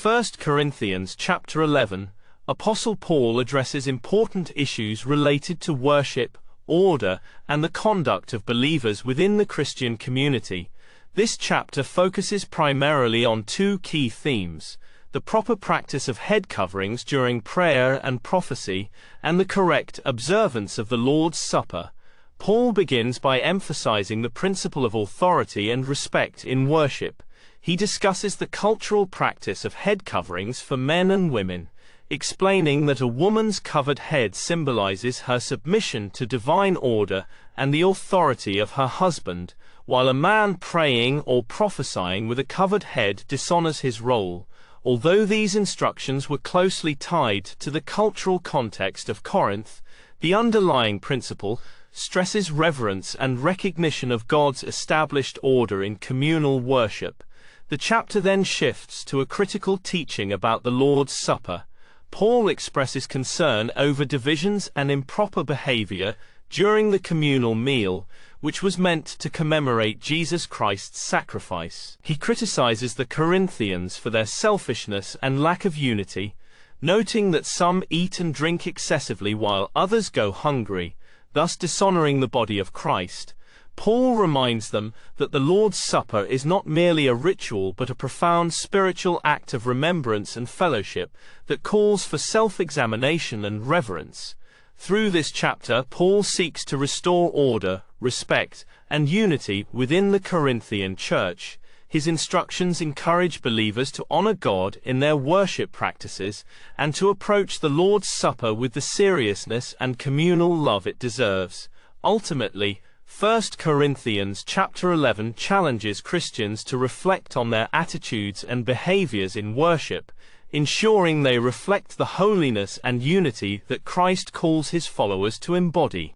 1 Corinthians chapter 11, Apostle Paul addresses important issues related to worship, order, and the conduct of believers within the Christian community. This chapter focuses primarily on two key themes: the proper practice of head coverings during prayer and prophecy, and the correct observance of the Lord's Supper. Paul begins by emphasizing the principle of authority and respect in worship. He discusses the cultural practice of head coverings for men and women, explaining that a woman's covered head symbolizes her submission to divine order and the authority of her husband, while a man praying or prophesying with a covered head dishonors his role. Although these instructions were closely tied to the cultural context of Corinth, the underlying principle stresses reverence and recognition of God's established order in communal worship. The chapter then shifts to a critical teaching about the Lord's Supper. Paul expresses concern over divisions and improper behavior during the communal meal, which was meant to commemorate Jesus Christ's sacrifice. He criticizes the Corinthians for their selfishness and lack of unity, noting that some eat and drink excessively while others go hungry, thus dishonoring the body of Christ. Paul reminds them that the Lord's Supper is not merely a ritual but a profound spiritual act of remembrance and fellowship that calls for self-examination and reverence. Through this chapter, Paul seeks to restore order, respect, and unity within the Corinthian church. His instructions encourage believers to honor God in their worship practices and to approach the Lord's Supper with the seriousness and communal love it deserves. Ultimately, 1 Corinthians chapter 11 challenges Christians to reflect on their attitudes and behaviors in worship, ensuring they reflect the holiness and unity that Christ calls his followers to embody.